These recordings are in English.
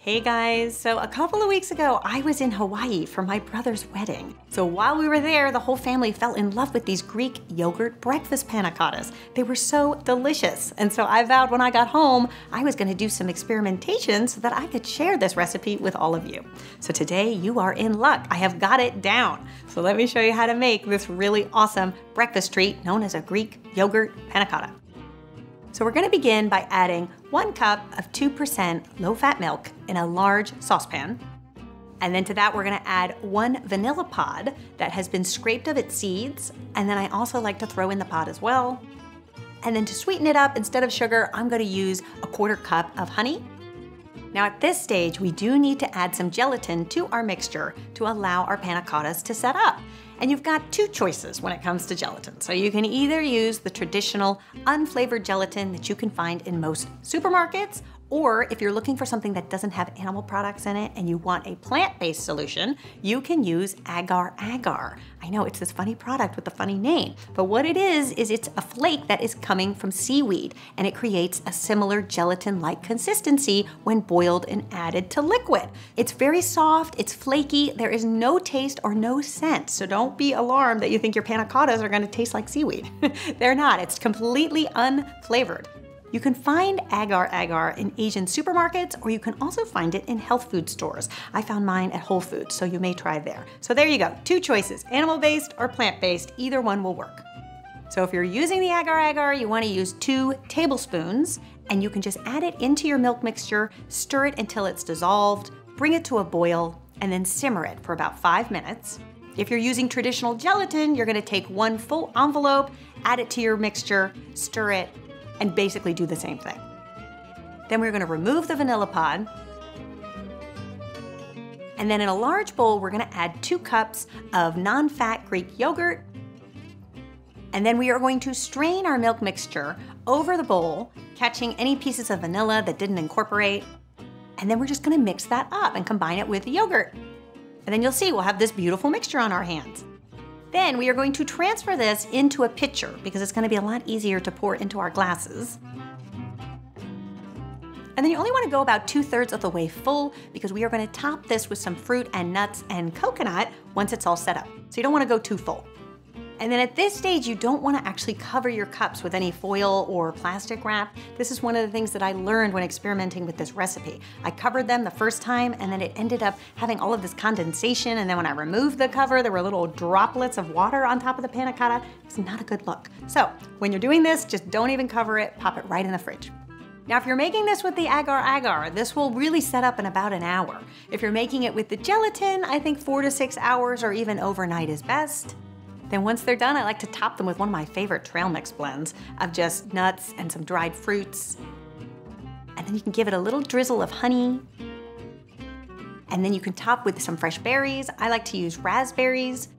Hey guys, so a couple of weeks ago, I was in Hawaii for my brother's wedding. So while we were there, the whole family fell in love with these Greek yogurt breakfast panna cottas. They were so delicious. And so I vowed when I got home, I was gonna do some experimentation so that I could share this recipe with all of you. So today you are in luck. I have got it down. So let me show you how to make this really awesome breakfast treat known as a Greek yogurt panna cotta. So we're gonna begin by adding 1 cup of 2% low-fat milk in a large saucepan. And then to that, we're gonna add 1 vanilla pod that has been scraped of its seeds. And then I also like to throw in the pod as well. And then to sweeten it up, instead of sugar, I'm gonna use a 1/4 cup of honey. Now at this stage, we do need to add some gelatin to our mixture to allow our panna cottas to set up. And you've got 2 choices when it comes to gelatin. So you can either use the traditional unflavored gelatin that you can find in most supermarkets, or if you're looking for something that doesn't have animal products in it and you want a plant-based solution, you can use Agar Agar. I know it's this funny product with a funny name, but what it is it's a flake that is coming from seaweed, and it creates a similar gelatin-like consistency when boiled and added to liquid. It's very soft, it's flaky, there is no taste or no scent, so don't be alarmed that you think your panna cottas are gonna taste like seaweed. They're not, it's completely unflavored. You can find Agar Agar in Asian supermarkets, or you can also find it in health food stores. I found mine at Whole Foods, so you may try there. So there you go, 2 choices, animal-based or plant-based, either one will work. So if you're using the Agar Agar, you wanna use 2 tablespoons, and you can just add it into your milk mixture, stir it until it's dissolved, bring it to a boil, and then simmer it for about 5 minutes. If you're using traditional gelatin, you're gonna take 1 full envelope, add it to your mixture, stir it, and basically do the same thing. Then we're gonna remove the vanilla pod. And then in a large bowl, we're gonna add 2 cups of non-fat Greek yogurt. And then we are going to strain our milk mixture over the bowl, catching any pieces of vanilla that didn't incorporate. And then we're just gonna mix that up and combine it with the yogurt. And then you'll see we'll have this beautiful mixture on our hands. Then we are going to transfer this into a pitcher because it's gonna be a lot easier to pour into our glasses. And then you only wanna go about 2/3 of the way full because we are gonna top this with some fruit and nuts and coconut once it's all set up. So you don't wanna go too full. And then at this stage, you don't wanna actually cover your cups with any foil or plastic wrap. This is one of the things that I learned when experimenting with this recipe. I covered them the first time, and then it ended up having all of this condensation, and then when I removed the cover, there were little droplets of water on top of the panna cotta. It's not a good look. So when you're doing this, just don't even cover it, pop it right in the fridge. Now, if you're making this with the Agar Agar, this will really set up in about an hour. If you're making it with the gelatin, I think 4 to 6 hours or even overnight is best. Then once they're done, I like to top them with one of my favorite trail mix blends of just nuts and some dried fruits. And then you can give it a little drizzle of honey. And then you can top with some fresh berries. I like to use raspberries.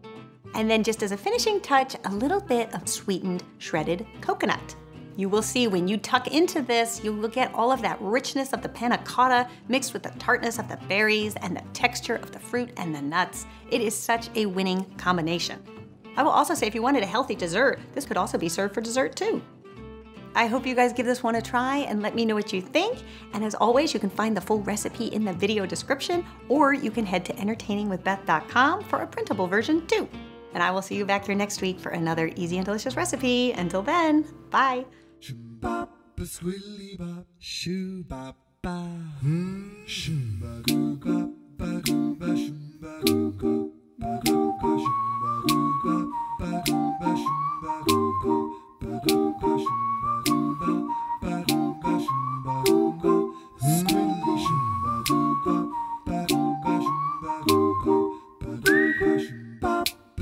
And then just as a finishing touch, a little bit of sweetened shredded coconut. You will see when you tuck into this, you will get all of that richness of the panna cotta mixed with the tartness of the berries and the texture of the fruit and the nuts. It is such a winning combination. I will also say if you wanted a healthy dessert, this could also be served for dessert too. I hope you guys give this one a try and let me know what you think. And as always, you can find the full recipe in the video description, or you can head to entertainingwithbeth.com for a printable version too. And I will see you back here next week for another easy and delicious recipe. Until then, bye.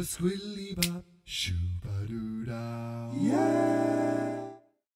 Squilly bop, shoo ba doo da. Yeah.